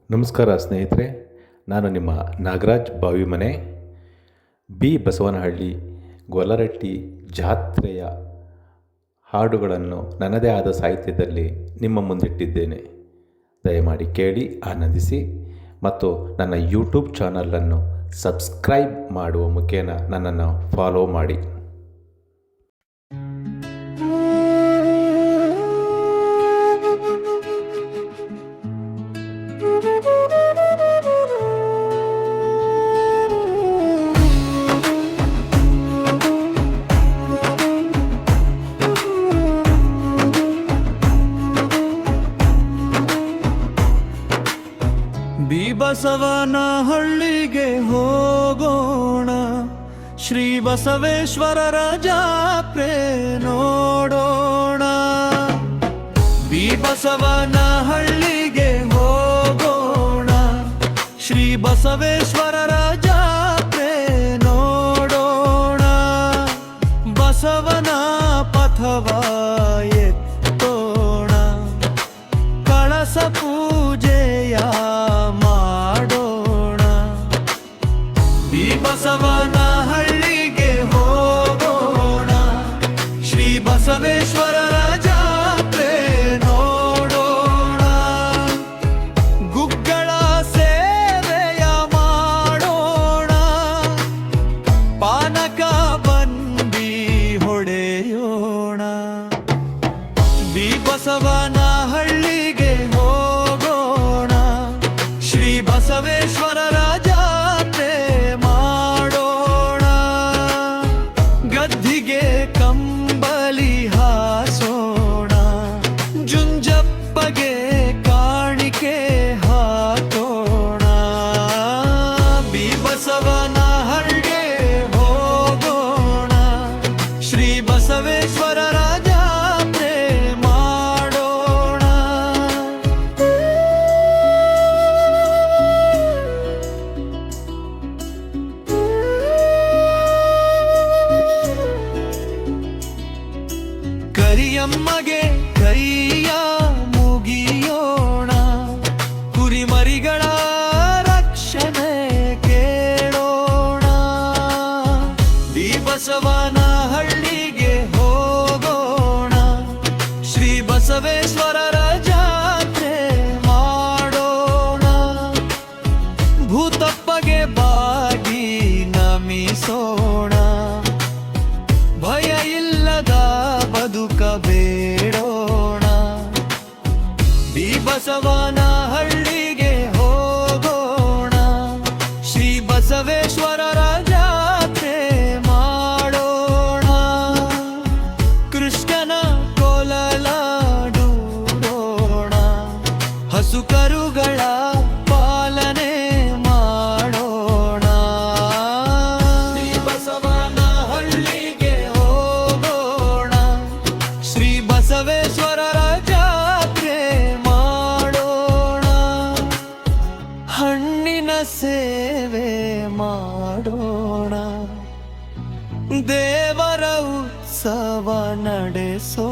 ನಮಸ್ಕಾರ ಸ್ನೇಹಿತರೆ, ನಾನು ನಿಮ್ಮ ನಾಗರಾಜ್ ಬಾವಿಮನೆ ಬಿ ಬಸವನಹಳ್ಳಿ ಗೊಲ್ಲರಟ್ಟಿ ಜಾತ್ರೆಯ ಹಾಡುಗಳನ್ನು ನನ್ನದೇ ಆದ ಸಾಹಿತ್ಯದಲ್ಲಿ ನಿಮ್ಮ ಮುಂದಿಟ್ಟಿದ್ದೇನೆ. ದಯಮಾಡಿ ಕೇಳಿ ಆನಂದಿಸಿ ಮತ್ತು ನನ್ನ ಯೂಟ್ಯೂಬ್ ಚಾನಲನ್ನು ಸಬ್ಸ್ಕ್ರೈಬ್ ಮಾಡುವ ಮುಖೇನ ನನ್ನನ್ನು ಫಾಲೋ ಮಾಡಿ. ಬಿ ಬಸವನ ಹಳ್ಳಿಗೆ ಹೋಗೋಣ, ಶ್ರೀ ಬಸವೇಶ್ವರರ ಜಾತ್ರೆ ನೋಡೋಣ. ಬಿ ಬಸವನ ಹಳ್ಳಿಗೆ ಹೋಗೋಣ, ಶ್ರೀ ಬಸವೇಶ್ವರರ ಜಾತ್ರೆ ನೋಡೋಣ. ಬಸವನ ಪಥವ ಎತ್ತೋಣ, ಕಳಸ ಪೂಜೆಯ ಬಸವನ ಹಳ್ಳಿಗೆ ಹೋಗೋಣ, ಶ್ರೀ ಬಸವೇಶ್ವರರ ಜಾತ್ರೆ ನೋಡೋಣ. ಗುಗ್ಗಳ ಸೇವೆಯ ಮಾಡೋಣ, ಪಾನಕ ಬಂಡಿ ಹೊಡೆಯೋಣ. ಬಿ ಬಸವನ ಹಳ್ಳಿಗೆ ಹೋಗೋಣ, ಶ್ರೀ ಬಸವೇಶ್ವರರ ಜಾತ್ರೆ ಕಂಬಲಿ ಹಾಸೋಣ, ಜುಂಜಪ್ಪಗೆ ಕಾಣಿಕೆ ಹಾಕೋಣ. ಬಿ ಬಸವನ ಹಳ್ಳಿಗೆ ಹೋಗೋಣ, ಶ್ರೀ ಬಸವೇಶ್ವರರ ಜಾತ್ರೆ ಮಾಡೋಣ. ಕರಿಯಮ್ಮಗೆ ಕೈಯ ಮುಗಿಯೋಣ, ಕುರಿಮರಿಗಳ ರಕ್ಷಣೆ ಕೇಳೋಣ. ಬಿ ಬಸವನ ಹಳ್ಳಿಗೆ ಹೋಗೋಣ, ಶ್ರೀ ಬಸವೇಶ್ವರರ ಜಾತ್ರೆ ಮಾಡೋಣ. ಭೂತಪ್ಪಗೆ ಬಾಗಿ ನಮಿಸೋಣ, ಭಯ ಇಲ್ಲದ ಬದುಕಬೇಡೋಣ. ಬಿ ಬಸವನ ಹಳ್ಳಿಗೆ ಹೋಗೋಣ, ಶ್ರೀ ಬಸವೇಶ್ವರರ ಜಾತ್ರೆ ಮಾಡೋಣ. ಕೃಷ್ಣನ ಕೊಲಲಾಡೋಣ, ಹಸು ಕರುಗಳ ಪಾಲನೆ ಮಾಡೋಣ. ಶ್ರೀ ಬಸವನ ಹಳ್ಳಿಗೆ ಹೋಗೋಣ, ಶ್ರೀ ಬಸವೇಶ್ವರರ ಜಾತ್ರೆ ಮಾಡೋಣ. ಹಣ್ಣಿನ ಸೇವೆ ಮಾಡೋಣ, ದೇವರ ಉತ್ಸವ ನಡೆಸೋಣ.